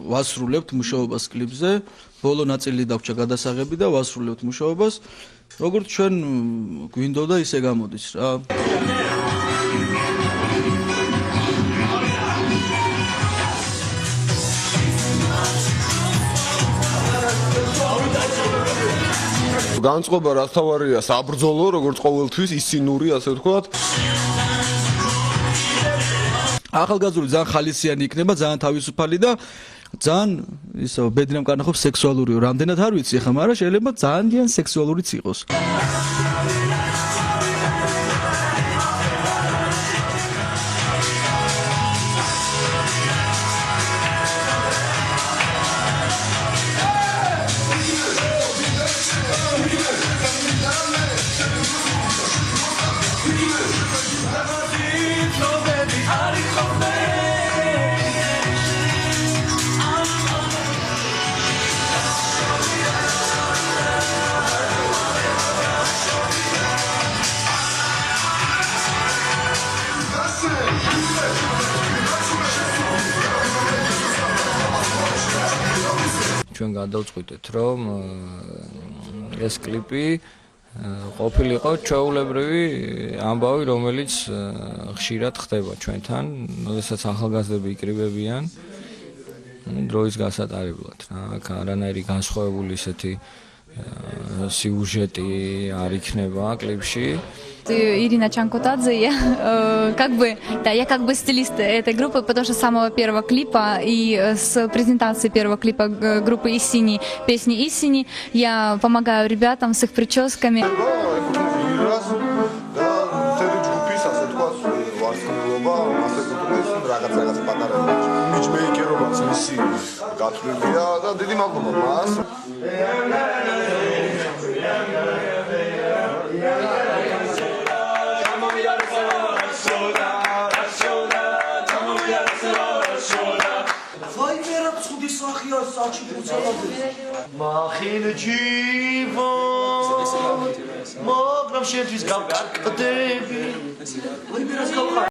ვასრულებთ მუშაობას კლიპზე, ბოლო ნაწილი დაგვრჩა გადასაღები და ვასრულებთ მუშაობას. როგორც ჩვენ გვინდოდა ისე გამოდის რა. განწყობა რაც თავარია საბრძოლო, როგორც ყოველთვის ისინური, ასე ვთქვათ. ახალგაზრდული ძალიან ხალისიანი იქნება, ძალიან თავისუფალი და ძალიან ისო ბედნიერ მკარნახობს სექსუალურიო. რამდენად არ ვიცი ახლა, მაგრამ შეიძლება ძალიან სექსუალურიც იყოს. ჩვენ გადავწყვიტეთ, რომ ეს კლიპი ყოფილიყო ჩვეულებრივი ამბავი, რომელიც ხშირად ხდება ჩვენთან, როდესაც ახალგაზრდები იკრიბებიან დროის გასატარებლად. აქ არანაირი განსხვავებული ისეთი сюжеты არ იქნება клипში. Ирина Чанкутадзе, я как бы стилист этой группы, потому что с самого первого клипа и с презентации первого клипа группы Исини, песни Исини, я помогаю ребятам с их прическами. Махин чиво, мог нам шедшись как ты.